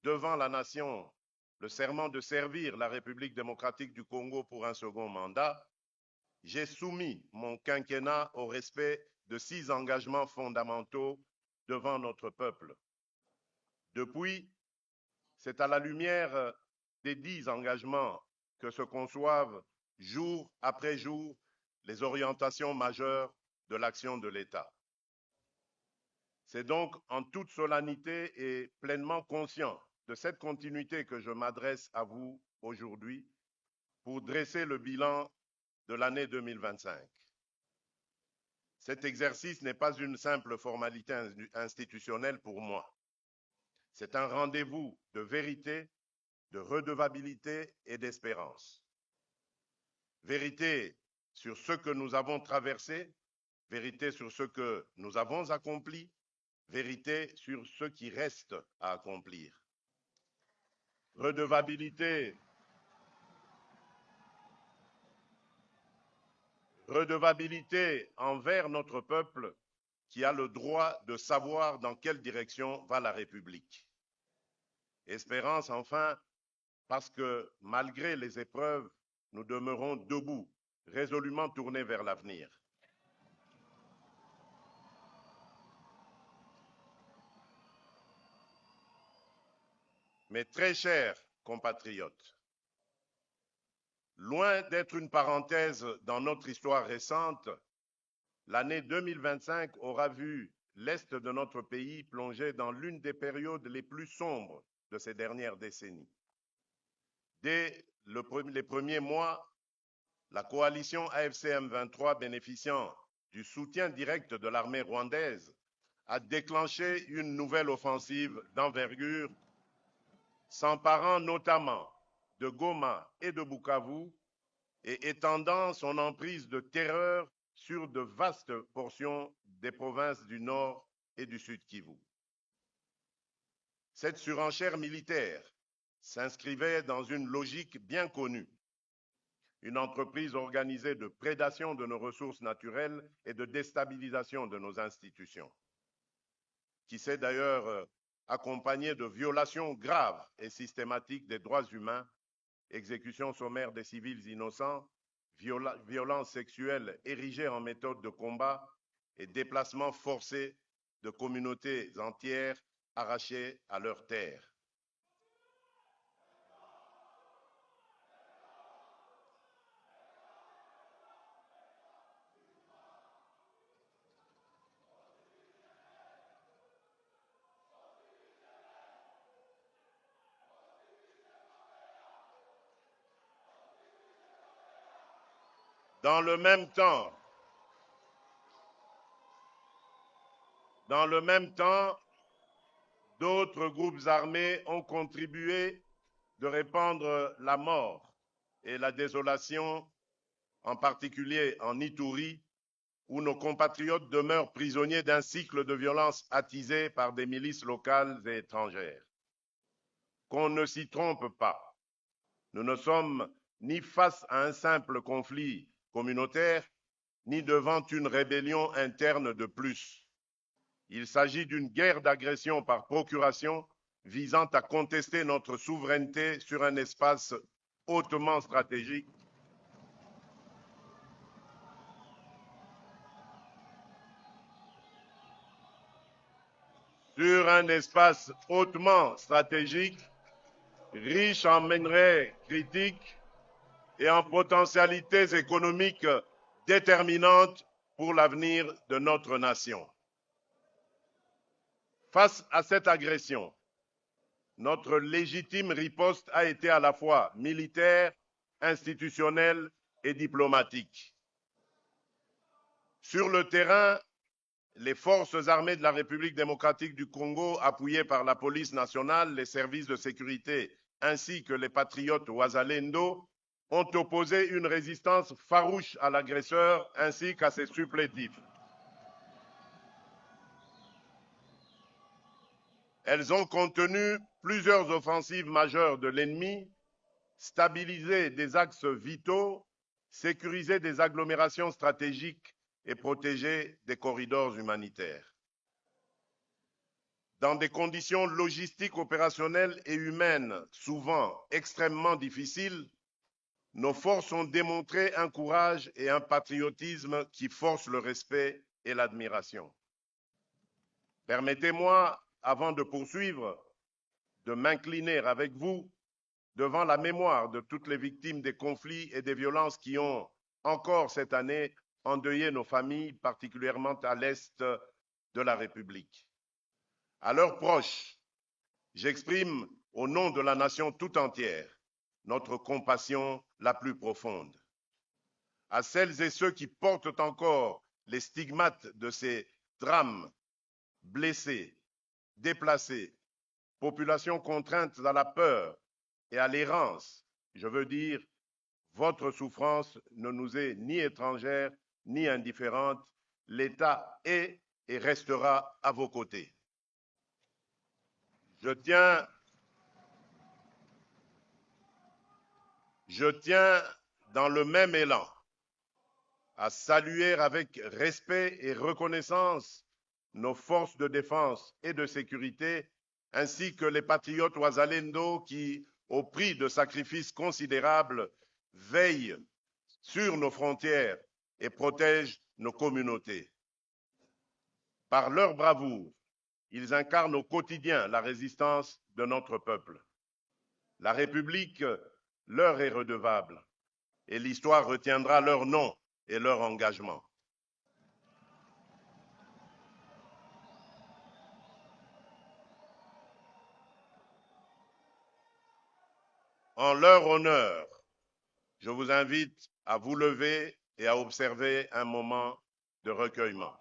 devant la nation le serment de servir la République démocratique du Congo pour un second mandat, j'ai soumis mon quinquennat au respect de 6 engagements fondamentaux devant notre peuple. Depuis, c'est à la lumière des 10 engagements que se conçoivent jour après jour les orientations majeures de l'action de l'État. C'est donc en toute solennité et pleinement conscient de cette continuité que je m'adresse à vous aujourd'hui pour dresser le bilan de l'année 2025. Cet exercice n'est pas une simple formalité institutionnelle pour moi. C'est un rendez-vous de vérité, de redevabilité et d'espérance. Vérité sur ce que nous avons traversé, vérité sur ce que nous avons accompli, vérité sur ce qui reste à accomplir. Redevabilité envers notre peuple qui a le droit de savoir dans quelle direction va la République. Espérance enfin, parce que malgré les épreuves, nous demeurons debout, résolument tournés vers l'avenir. Mes très chers compatriotes, loin d'être une parenthèse dans notre histoire récente, l'année 2025 aura vu l'Est de notre pays plonger dans l'une des périodes les plus sombres de ces dernières décennies. Dès les premiers mois, la coalition AFC M23, bénéficiant du soutien direct de l'armée rwandaise, a déclenché une nouvelle offensive d'envergure, s'emparant notamment de Goma et de Bukavu et étendant son emprise de terreur sur de vastes portions des provinces du Nord et du Sud Kivu. Cette surenchère militaire s'inscrivait dans une logique bien connue, une entreprise organisée de prédation de nos ressources naturelles et de déstabilisation de nos institutions, qui s'est d'ailleurs accompagnée de violations graves et systématiques des droits humains, exécutions sommaires des civils innocents, violences sexuelles érigées en méthode de combat et déplacements forcés de communautés entières arrachées à leurs terres. Dans le même temps, d'autres groupes armés ont contribué de répandre la mort et la désolation, en particulier en Ituri, où nos compatriotes demeurent prisonniers d'un cycle de violence attisé par des milices locales et étrangères. Qu'on ne s'y trompe pas, nous ne sommes ni face à un simple conflit communautaire, ni devant une rébellion interne de plus. Il s'agit d'une guerre d'agression par procuration visant à contester notre souveraineté sur un espace hautement stratégique riche en minerais critiques et en potentialités économiques déterminantes pour l'avenir de notre nation. Face à cette agression, notre légitime riposte a été à la fois militaire, institutionnelle et diplomatique. Sur le terrain, les forces armées de la République démocratique du Congo, appuyées par la police nationale, les services de sécurité ainsi que les patriotes Wazalendo, ont opposé une résistance farouche à l'agresseur ainsi qu'à ses supplétifs. Elles ont contenu plusieurs offensives majeures de l'ennemi, stabilisé des axes vitaux, sécurisé des agglomérations stratégiques et protégé des corridors humanitaires. dans des conditions logistiques, opérationnelles et humaines souvent extrêmement difficiles, nos forces ont démontré un courage et un patriotisme qui forcent le respect et l'admiration. Permettez-moi, avant de poursuivre, de m'incliner avec vous devant la mémoire de toutes les victimes des conflits et des violences qui ont encore cette année endeuillé nos familles, particulièrement à l'est de la République. À leurs proches, j'exprime au nom de la nation tout entière notre compassion la plus profonde. À celles et ceux qui portent encore les stigmates de ces drames, blessés, déplacés, populations contraintes à la peur et à l'errance, je veux dire, votre souffrance ne nous est ni étrangère ni indifférente. L'État est et restera à vos côtés. Je tiens dans le même élan à saluer avec respect et reconnaissance nos forces de défense et de sécurité, ainsi que les patriotes Ouazalendo qui, au prix de sacrifices considérables, veillent sur nos frontières et protègent nos communautés. Par leur bravoure, ils incarnent au quotidien la résistance de notre peuple. La République leur est redevable et l'histoire retiendra leur nom et leur engagement. En leur honneur, je vous invite à vous lever et à observer un moment de recueillement.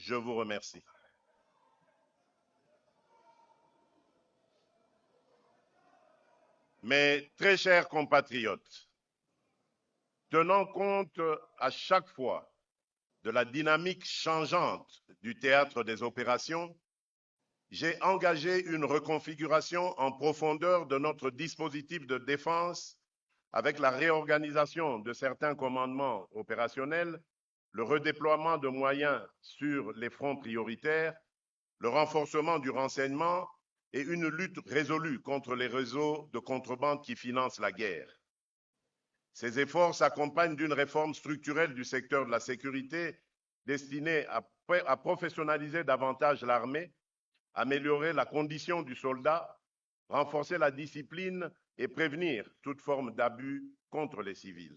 Je vous remercie. Mes très chers compatriotes, tenant compte à chaque fois de la dynamique changeante du théâtre des opérations, j'ai engagé une reconfiguration en profondeur de notre dispositif de défense avec la réorganisation de certains commandements opérationnels, le redéploiement de moyens sur les fronts prioritaires, le renforcement du renseignement et une lutte résolue contre les réseaux de contrebande qui financent la guerre. Ces efforts s'accompagnent d'une réforme structurelle du secteur de la sécurité destinée à professionnaliser davantage l'armée, améliorer la condition du soldat, renforcer la discipline et prévenir toute forme d'abus contre les civils.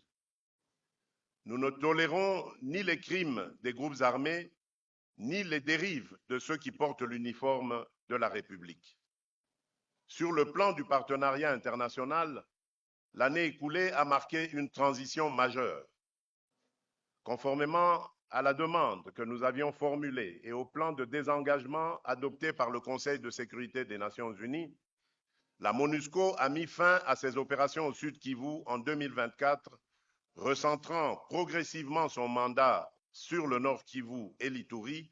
Nous ne tolérons ni les crimes des groupes armés, ni les dérives de ceux qui portent l'uniforme de la République. Sur le plan du partenariat international, l'année écoulée a marqué une transition majeure. Conformément à la demande que nous avions formulée et au plan de désengagement adopté par le Conseil de sécurité des Nations Unies, la MONUSCO a mis fin à ses opérations au Sud Kivu en 2024, recentrant progressivement son mandat sur le Nord Kivu et l'Ituri,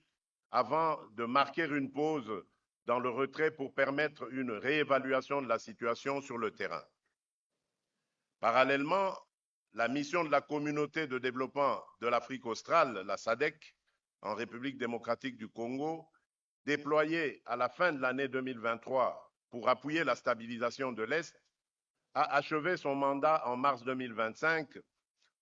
avant de marquer une pause dans le retrait pour permettre une réévaluation de la situation sur le terrain. Parallèlement, la mission de la Communauté de développement de l'Afrique australe, la SADC, en République démocratique du Congo, déployée à la fin de l'année 2023 pour appuyer la stabilisation de l'Est, a achevé son mandat en mars 2025,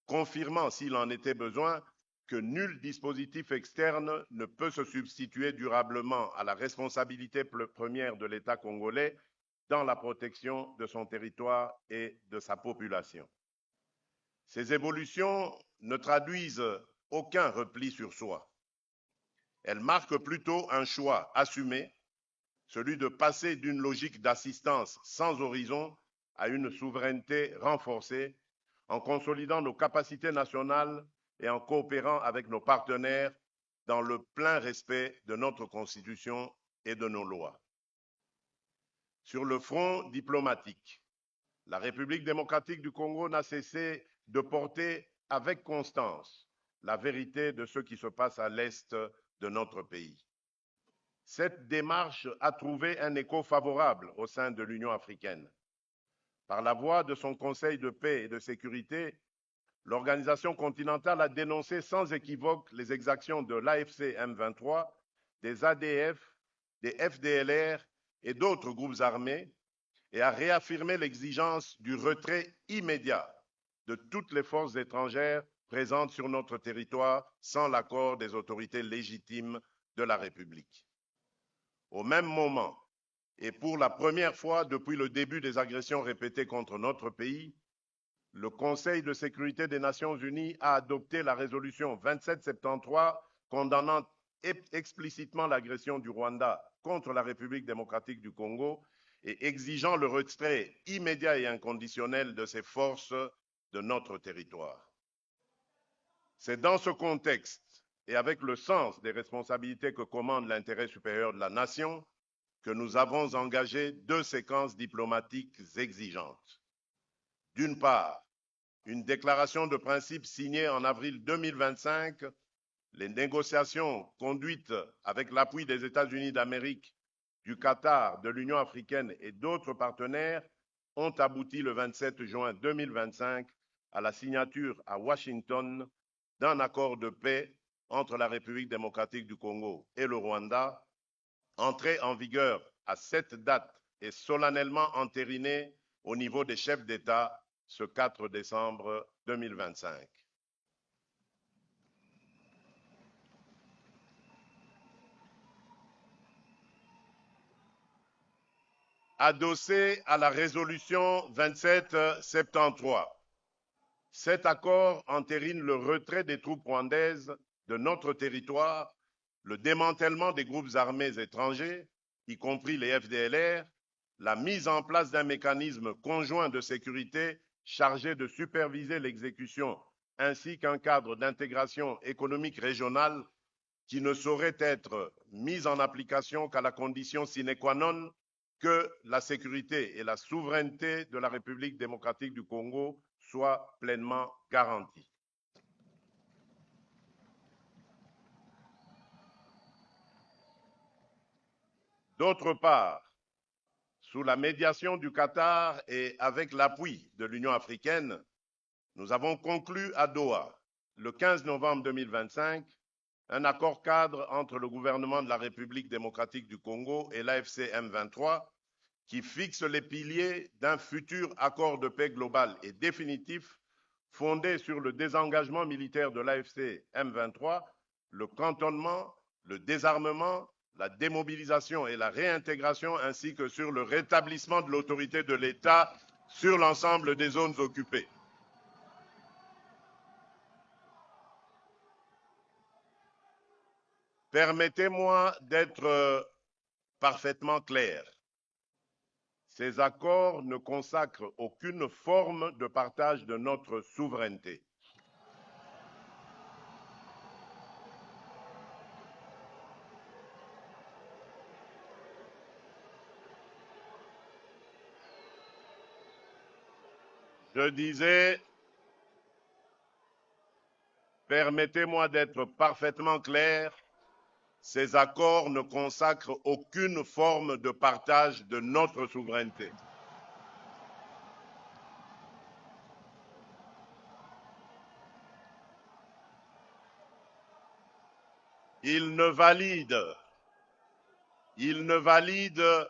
confirmant, s'il en était besoin, que nul dispositif externe ne peut se substituer durablement à la responsabilité première de l'État congolais dans la protection de son territoire et de sa population. Ces évolutions ne traduisent aucun repli sur soi. Elles marquent plutôt un choix assumé, celui de passer d'une logique d'assistance sans horizon à une souveraineté renforcée, en consolidant nos capacités nationales et en coopérant avec nos partenaires dans le plein respect de notre Constitution et de nos lois. Sur le front diplomatique, la République démocratique du Congo n'a cessé de porter avec constance la vérité de ce qui se passe à l'est de notre pays. Cette démarche a trouvé un écho favorable au sein de l'Union africaine. Par la voix de son Conseil de paix et de sécurité, l'organisation continentale a dénoncé sans équivoque les exactions de l'AFC M23, des ADF, des FDLR et d'autres groupes armés et a réaffirmé l'exigence du retrait immédiat de toutes les forces étrangères présentes sur notre territoire sans l'accord des autorités légitimes de la République. Au même moment, et pour la première fois depuis le début des agressions répétées contre notre pays, le Conseil de sécurité des Nations Unies a adopté la résolution 2773 condamnant explicitement l'agression du Rwanda contre la République démocratique du Congo et exigeant le retrait immédiat et inconditionnel de ces forces de notre territoire. C'est dans ce contexte et avec le sens des responsabilités que commande l'intérêt supérieur de la nation que nous avons engagé 2 séquences diplomatiques exigeantes. D'une part, une déclaration de principe signée en avril 2025, les négociations conduites avec l'appui des États-Unis d'Amérique, du Qatar, de l'Union africaine et d'autres partenaires ont abouti le 27 juin 2025 à la signature à Washington d'un accord de paix entre la République démocratique du Congo et le Rwanda, entré en vigueur à cette date et solennellement entériné au niveau des chefs d'État ce 4 décembre 2025. Adossé à la résolution 2773, cet accord entérine le retrait des troupes rwandaises de notre territoire, le démantèlement des groupes armés étrangers, y compris les FDLR, la mise en place d'un mécanisme conjoint de sécurité chargé de superviser l'exécution, ainsi qu'un cadre d'intégration économique régionale qui ne saurait être mis en application qu'à la condition sine qua non que la sécurité et la souveraineté de la République démocratique du Congo soient pleinement garanties. D'autre part, sous la médiation du Qatar et avec l'appui de l'Union africaine, nous avons conclu à Doha, le 15 novembre 2025, un accord cadre entre le gouvernement de la République démocratique du Congo et l'AFC M23 qui fixe les piliers d'un futur accord de paix global et définitif fondé sur le désengagement militaire de l'AFC M23, le cantonnement, le désarmement, la démobilisation et la réintégration ainsi que sur le rétablissement de l'autorité de l'État sur l'ensemble des zones occupées. Permettez-moi d'être parfaitement clair. Ces accords ne consacrent aucune forme de partage de notre souveraineté. Je disais, permettez-moi d'être parfaitement clair, ces accords ne consacrent aucune forme de partage de notre souveraineté. Ils ne valident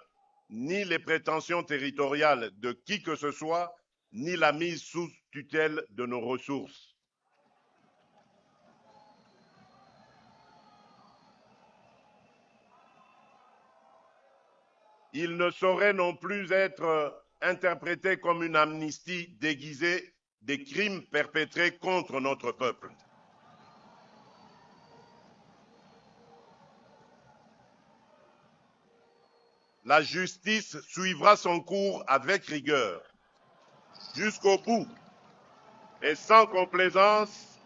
ni les prétentions territoriales de qui que ce soit, ni la mise sous tutelle de nos ressources. Il ne saurait non plus être interprété comme une amnistie déguisée des crimes perpétrés contre notre peuple. La justice suivra son cours avec rigueur, jusqu'au bout et sans complaisance,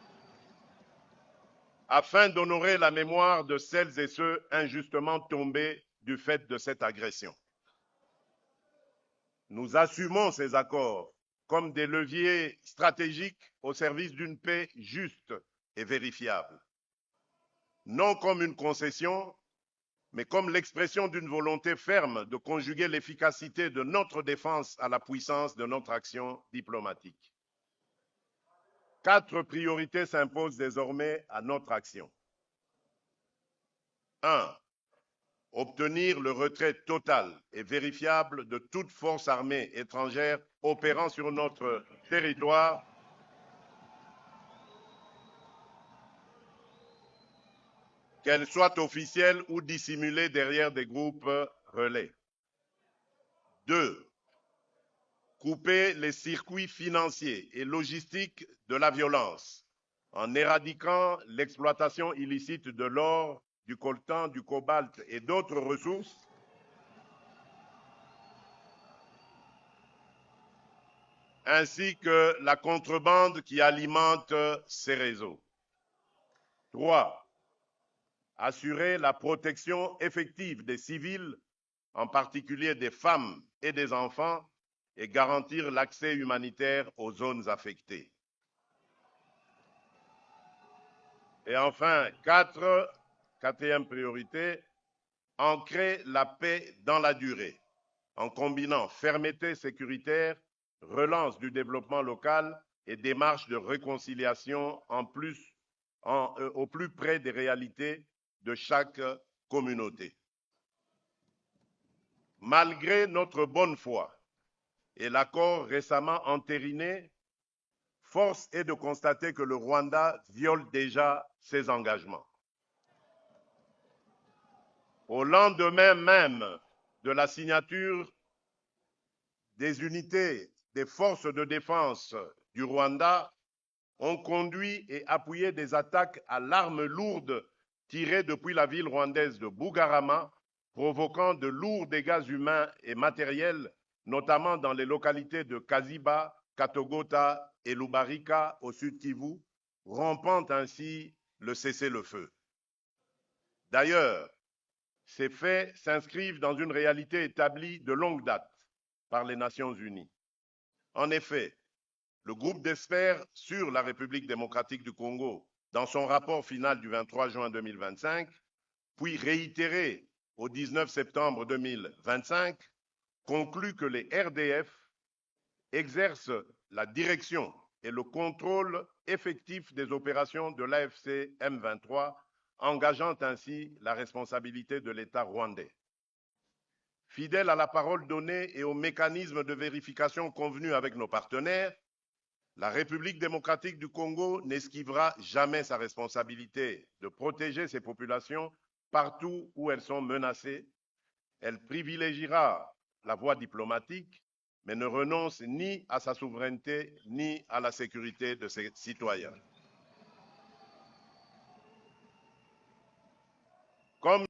afin d'honorer la mémoire de celles et ceux injustement tombés du fait de cette agression. Nous assumons ces accords comme des leviers stratégiques au service d'une paix juste et vérifiable, non comme une concession, mais comme l'expression d'une volonté ferme de conjuguer l'efficacité de notre défense à la puissance de notre action diplomatique. 4 priorités s'imposent désormais à notre action. 1. Obtenir le retrait total et vérifiable de toute force armée étrangère opérant sur notre territoire qu'elle soit officielle ou dissimulée derrière des groupes relais. 2. Couper les circuits financiers et logistiques de la violence en éradiquant l'exploitation illicite de l'or, du coltan, du cobalt et d'autres ressources ainsi que la contrebande qui alimente ces réseaux. 3. Assurer la protection effective des civils, en particulier des femmes et des enfants, et garantir l'accès humanitaire aux zones affectées. Et enfin, quatrième priorité, ancrer la paix dans la durée, en combinant fermeté sécuritaire, relance du développement local et démarche de réconciliation au plus près des réalités de chaque communauté. Malgré notre bonne foi et l'accord récemment entériné, force est de constater que le Rwanda viole déjà ses engagements. Au lendemain même de la signature des unités des forces de défense du Rwanda, ont conduit et appuyé des attaques à l'arme lourde tirées depuis la ville rwandaise de Bugarama, provoquant de lourds dégâts humains et matériels, notamment dans les localités de Kaziba, Katogota et Lubarika au sud Kivu, rompant ainsi le cessez-le-feu. D'ailleurs, ces faits s'inscrivent dans une réalité établie de longue date par les Nations Unies. En effet, le groupe d'experts sur la République démocratique du Congo, dans son rapport final du 23 juin 2025, puis réitéré au 19 septembre 2025, conclut que les RDF exercent la direction et le contrôle effectif des opérations de l'AFC M23, engageant ainsi la responsabilité de l'État rwandais. Fidèle à la parole donnée et aux mécanismes de vérification convenus avec nos partenaires, la République démocratique du Congo n'esquivera jamais sa responsabilité de protéger ses populations partout où elles sont menacées. Elle privilégiera la voie diplomatique, mais ne renonce ni à sa souveraineté ni à la sécurité de ses citoyens. Comme